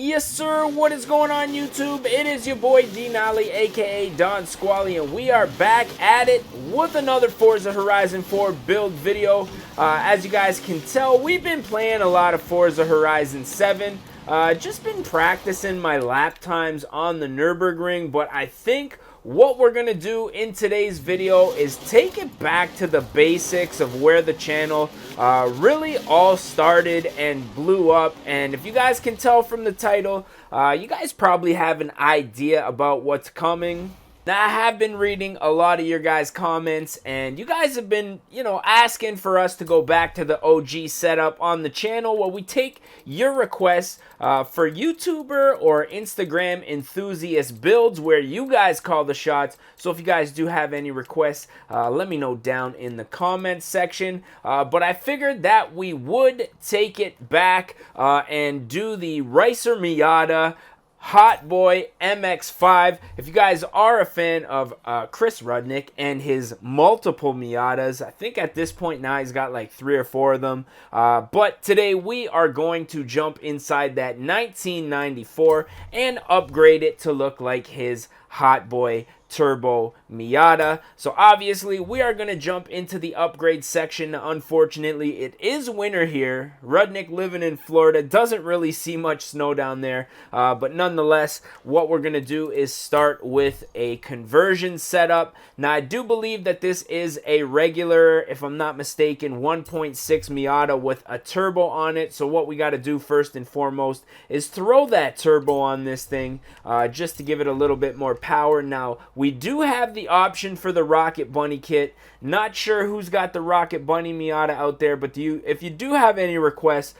Yes, sir. What is going on, YouTube? It is your boy D Nolly, aka Don Squally, and we are back at it with another Forza Horizon 4 build video. As you guys can tell, we've been playing a lot of Forza Horizon 7. Just been practicing my lap times on the Nürburgring, but I think what we're gonna do in today's video is take it back to the basics of where the channel really all started and blew up. And if you guys can tell from the title, you guys probably have an idea about what's coming. Now, I have been reading a lot of your guys' comments, and you guys have been, asking for us to go back to the OG setup on the channel where we take your requests for YouTuber or Instagram enthusiast builds where you guys call the shots. So if you guys do have any requests, let me know down in the comments section. But I figured that we would take it back and do the Racer Miata Hotboy MX-5. If you guys are a fan of Chris Rudnick and his multiple Miatas, I think at this point now he's got like 3 or 4 of them. But today we are going to jump inside that 1994 and upgrade it to look like his Hotboy Turbo Miata. So obviously we are going to jump into the upgrade section. Unfortunately, it is winter here. Rudnick living in Florida doesn't really see much snow down there, but nonetheless, what we're going to do is start with a conversion setup. Now, I do believe that this is a regular, if I'm not mistaken, 1.6 Miata with a turbo on it. So what we got to do first and foremost is throw that turbo on this thing just to give it a little bit more power. Now, we do have the option for the Rocket Bunny kit. Not sure who's got the Rocket Bunny Miata out there, but if you do have any requests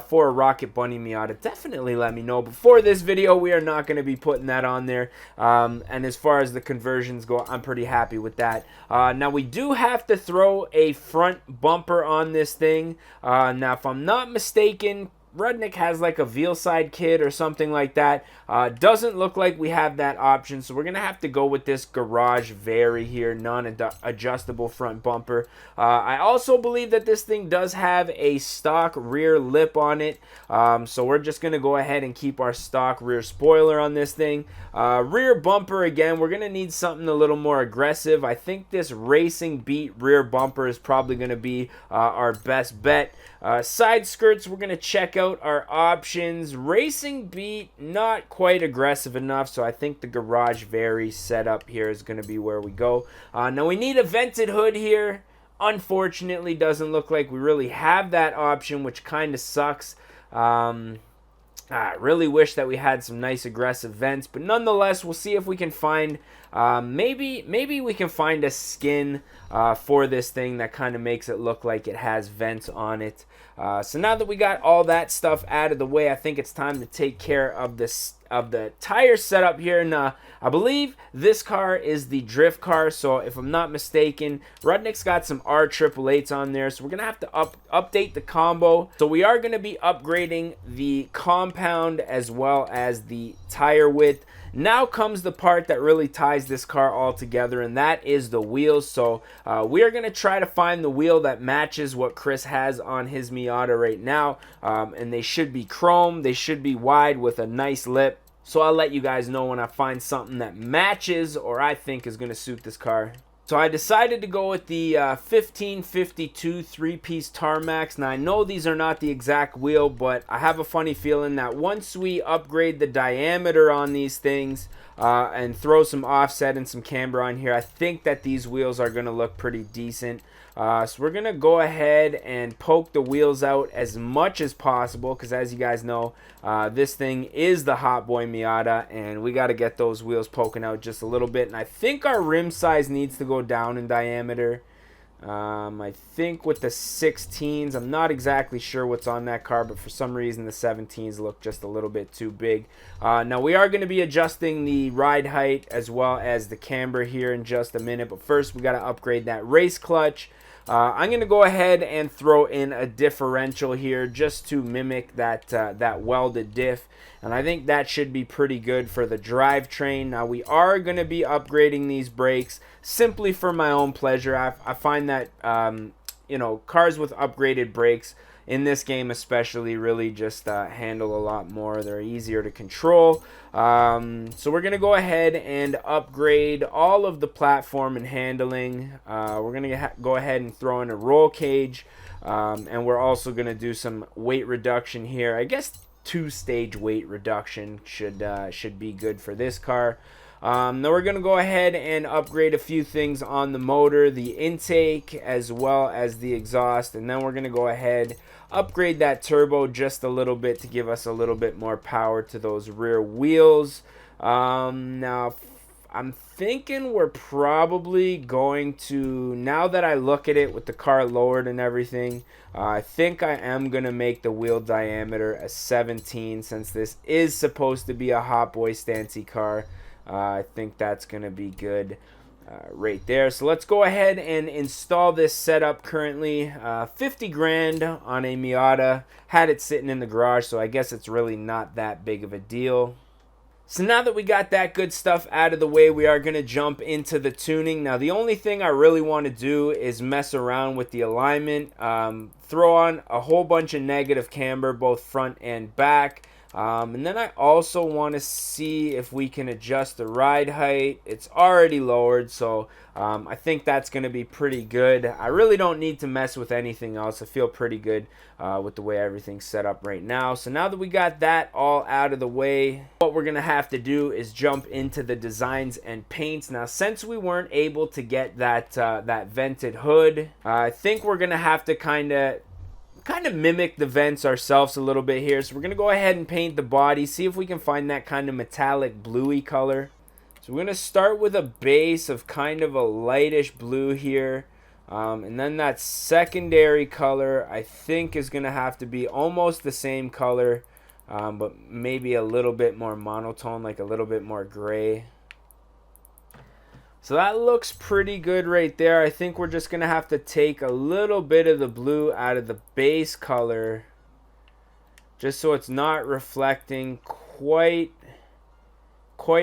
for a Rocket Bunny Miata, definitely let me know. Before this video, we are not going to be putting that on there. And as far as the conversions go, I'm pretty happy with that. Now, we do have to throw a front bumper on this thing. Now, if I'm not mistaken, Rudnick has like a veal side kit or something like that. Doesn't look like we have that option, so we're gonna have to go with this garage Very here, non-adjustable front bumper. I also believe that this thing does have a stock rear lip on it, so we're just gonna go ahead and keep our stock rear spoiler on this thing. Rear bumper, again, we're gonna need something a little more aggressive. I think this Racing Beat rear bumper is probably gonna be our best bet. Side skirts, we're gonna check out our options. Racing Beat, not quite aggressive enough, so I think the garage Very setup here is going to be where we go. Now we need a vented hood here. Unfortunately, doesn't look like we really have that option, which kind of sucks. I really wish that we had some nice aggressive vents, but nonetheless, we'll see if we can find maybe we can find a skin for this thing that kind of makes it look like it has vents on it. So now that we got all that stuff out of the way, I think it's time to take care of the tire setup here. Now, I believe this car is the drift car, so if I'm not mistaken, Rudnick's got some R888s on there, so we're gonna have to update the combo. So we are gonna be upgrading the compound as well as the tire width. Now comes the part that really ties this car all together, and that is the wheels. So we are going to try to find the wheel that matches what Chris has on his Miata right now, and they should be chrome. They should be wide with a nice lip. So I'll let you guys know when I find something that matches or I think is going to suit this car. So I decided to go with the 1552 3-piece Tarmacs. Now, I know these are not the exact wheel, but I have a funny feeling that once we upgrade the diameter on these things and throw some offset and some camber on here, I think that these wheels are going to look pretty decent. So we're going to go ahead and poke the wheels out as much as possible because, as you guys know, this thing is the Hotboy Miata, and we got to get those wheels poking out just a little bit. And I think our rim size needs to go down in diameter. I think with the 16s, I'm not exactly sure what's on that car, but for some reason the 17s look just a little bit too big. Now we are going to be adjusting the ride height as well as the camber here in just a minute, but first we got to upgrade that race clutch. I'm going to go ahead and throw in a differential here just to mimic that welded diff. And I think that should be pretty good for the drivetrain. Now, we are going to be upgrading these brakes simply for my own pleasure. I find that, you know, cars with upgraded brakes in this game especially really just handle a lot more. They're easier to control. So we're going to go ahead and upgrade all of the platform and handling. We're going to go ahead and throw in a roll cage. And we're also going to do some weight reduction here. I guess 2-stage weight reduction should be good for this car. Then we're going to go ahead and upgrade a few things on the motor, the intake, as well as the exhaust. And then we're going to go ahead, upgrade that turbo just a little bit to give us a little bit more power to those rear wheels. Now, I'm thinking we're probably going to, now that I look at it with the car lowered and everything, I think I am going to make the wheel diameter a 17 since this is supposed to be a Hotboy Stancy car. I think that's going to be good right there. So let's go ahead and install this setup currently. 50 grand on a Miata. Had it sitting in the garage, so I guess it's really not that big of a deal. So now that we got that good stuff out of the way, we are going to jump into the tuning. Now, the only thing I really want to do is mess around with the alignment. Throw on a whole bunch of negative camber, both front and back. And then I also want to see if we can adjust the ride height. It's already lowered, so I think that's going to be pretty good. I really don't need to mess with anything else. I feel pretty good with the way everything's set up right now. So now that we got that all out of the way, what we're going to have to do is jump into the designs and paints. Now, since we weren't able to get that vented hood, I think we're going to have to kind of mimic the vents ourselves a little bit here. So we're going to go ahead and paint the body, see if we can find that kind of metallic bluey color. So we're going to start with a base of kind of a lightish blue here. And then that secondary color I think is going to have to be almost the same color, but maybe a little bit more monotone, like a little bit more gray. So that looks pretty good right there. I think we're just going to have to take a little bit of the blue out of the base color just so it's not reflecting quite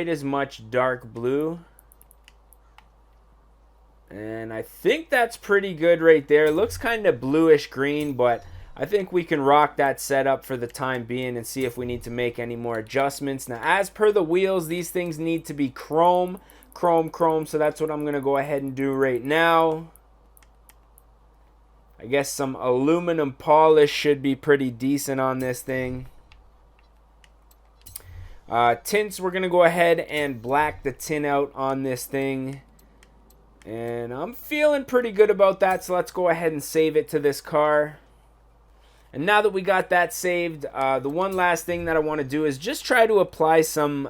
as much dark blue. And I think that's pretty good right there. It looks kind of bluish green, but I think we can rock that setup for the time being and see if we need to make any more adjustments. Now, as per the wheels, these things need to be chrome, so that's what I'm going to go ahead and do right now. I guess some aluminum polish should be pretty decent on this thing. Tints, we're going to go ahead and black the tint out on this thing. And I'm feeling pretty good about that, so let's go ahead and save it to this car. And now that we got that saved, the one last thing that I want to do is just try to apply some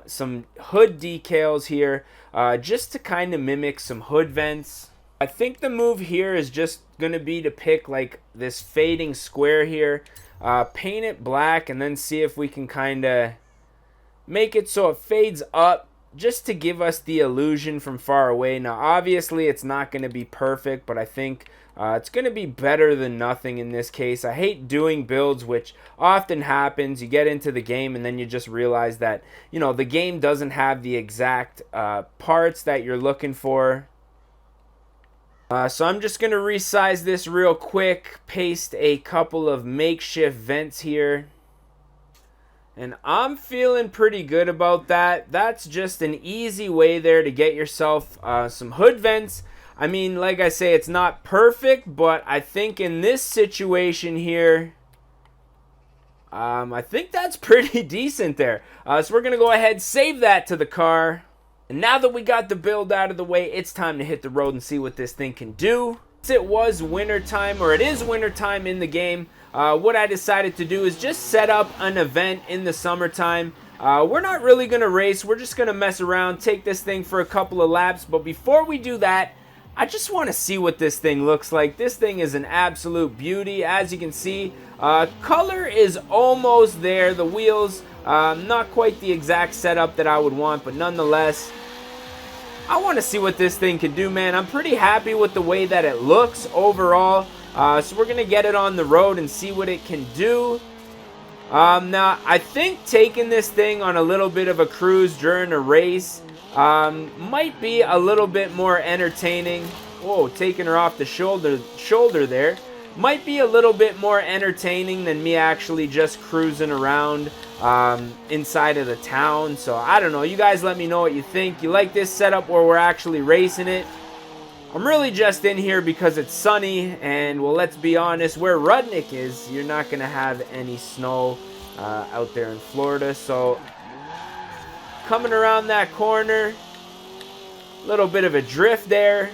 hood decals here, just to kind of mimic some hood vents. I think the move here is just going to be to pick like this fading square here, paint it black, and then see if we can kind of make it so it fades up, just to give us the illusion from far away. Now, obviously, it's not going to be perfect, but I think it's going to be better than nothing in this case. I hate doing builds, which often happens. You get into the game, and then you just realize that, you know, the game doesn't have the exact parts that you're looking for. So I'm just going to resize this real quick, paste a couple of makeshift vents here. And I'm feeling pretty good about that. That's just an easy way there to get yourself some hood vents. I mean, like I say, it's not perfect, but I think in this situation here, I think that's pretty decent there. So we're going to go ahead, save that to the car. And now that we got the build out of the way, it's time to hit the road and see what this thing can do. Since it was winter time, or it is winter time in the game, what I decided to do is just set up an event in the summertime. We're not really going to race. We're just going to mess around, take this thing for a couple of laps. But before we do that, I just want to see what this thing looks like. This thing is an absolute beauty. As you can see, color is almost there. The wheels, not quite the exact setup that I would want, but nonetheless, I want to see what this thing can do, man. I'm pretty happy with the way that it looks overall. So we're going to get it on the road and see what it can do. Now, I think taking this thing on a little bit of a cruise during a race might be a little bit more entertaining. Whoa, taking her off the shoulder there. might be a little bit more entertaining than me actually just cruising around inside of the town. So I don't know, you guys let me know what you think. You like this setup where we're actually racing it? I'm really just in here because it's sunny, and well, let's be honest, where Rudnick is, you're not gonna have any snow out there in Florida. So coming around that corner, a little bit of a drift there.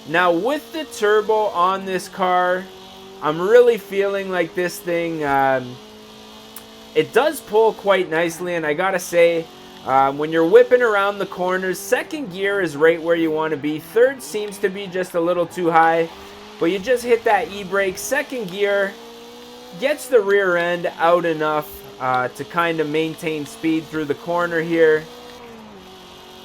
Now with the turbo on this car, I'm really feeling like this thing, it does pull quite nicely, and I gotta say, when you're whipping around the corners, second gear is right where you want to be. Third seems to be just a little too high, but you just hit that e-brake. Second gear gets the rear end out enough to kind of maintain speed through the corner here.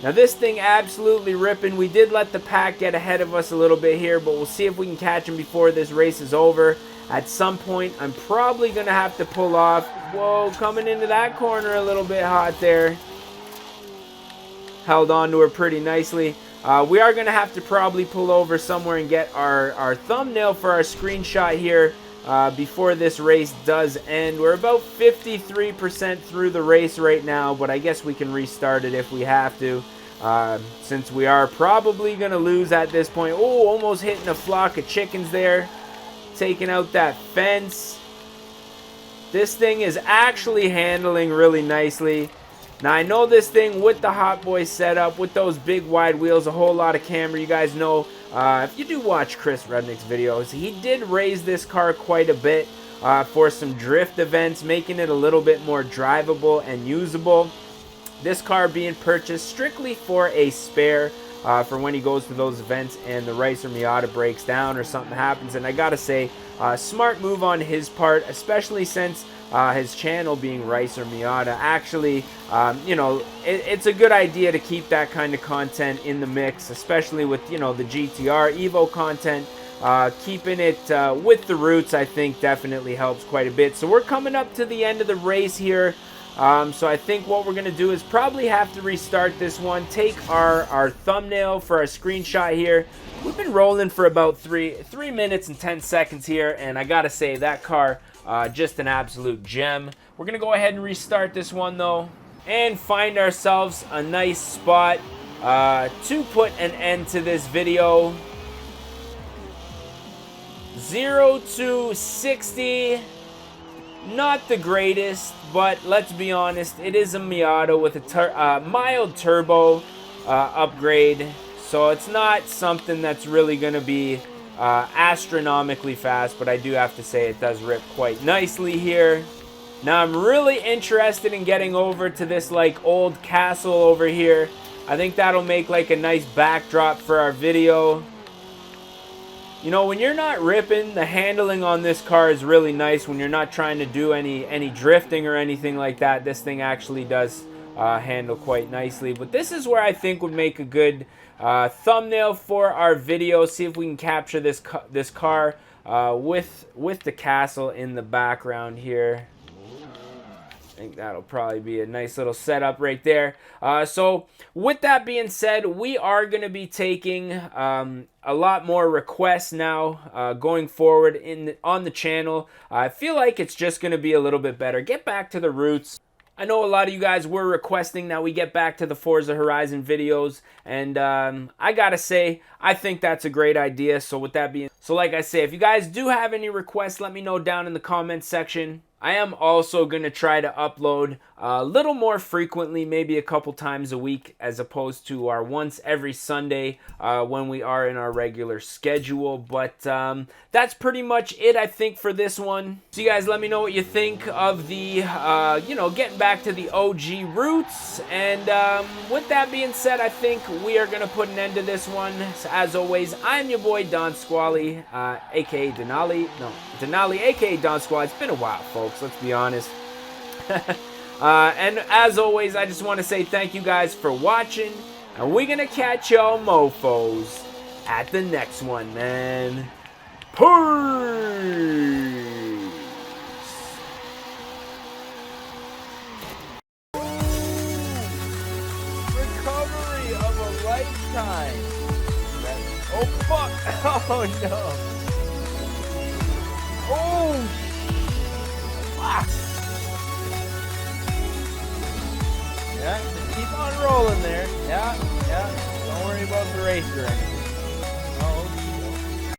Now this thing absolutely ripping. We did let the pack get ahead of us a little bit here, but we'll see if we can catch them before this race is over. At some point, I'm probably going to have to pull off. Whoa, coming into that corner a little bit hot there. Held on to her pretty nicely. We are going to have to probably pull over somewhere and get our thumbnail for our screenshot here before this race does end. We're about 53% through the race right now, but I guess we can restart it if we have to, since we are probably going to lose at this point. Oh, almost hitting a flock of chickens there, taking out that fence. This thing is actually handling really nicely. Now, I know this thing with the Hotboy setup, with those big wide wheels, a whole lot of camera. You guys know, if you do watch Chris Rudnick's videos, he did raise this car quite a bit for some drift events, making it a little bit more drivable and usable. This car being purchased strictly for a spare for when he goes to those events and the Ricer Miata breaks down or something happens. And I gotta say, smart move on his part, especially since his channel being Ricer Miata. Actually, you know, it's a good idea to keep that kind of content in the mix, especially with, you know, the GTR Evo content. Keeping it with the roots, I think, definitely helps quite a bit. So we're coming up to the end of the race here. So I think what we're going to do is probably have to restart this one, take our thumbnail for our screenshot here. We've been rolling for about 3 minutes and 10 seconds here, and I got to say, that car, just an absolute gem. We're going to go ahead and restart this one, though, and find ourselves a nice spot to put an end to this video. 0 to 60. Not the greatest, but let's be honest, it is a Miata with a mild turbo upgrade, so it's not something that's really going to be astronomically fast, but I do have to say it does rip quite nicely here. Now I'm really interested in getting over to this like old castle over here. I think that'll make like a nice backdrop for our video. You know, when you're not ripping, the handling on this car is really nice. When you're not trying to do any drifting or anything like that, this thing actually does handle quite nicely. But this is where I think would make a good thumbnail for our video. See if we can capture this car with the castle in the background here. I think that'll probably be a nice little setup right there. So with that being said, we are going to be taking a lot more requests now going forward on the channel. I feel like it's just going to be a little bit better. Get back to the roots. I know a lot of you guys were requesting that we get back to the Forza Horizon videos, and I gotta say, I think that's a great idea. So with that being, like I say, if you guys do have any requests, let me know down in the comments section. I am also going to try to upload a little more frequently, maybe a couple times a week, as opposed to our once every Sunday when we are in our regular schedule. But that's pretty much it, I think, for this one. So you guys let me know what you think of the, you know, getting back to the OG roots. And with that being said, I think we are going to put an end to this one. So as always, I'm your boy, Don Squally, a.k.a. Denali. No, Denali, a.k.a. Don Squally. It's been a while, folks. Let's be honest. And as always, I just want to say thank you guys for watching, and we're gonna catch y'all mofos at the next one, man. Peace. Recovery of a lifetime. Oh fuck! Oh no. Yeah, just keep on rolling there. Yeah, yeah. Don't worry about the race or anything.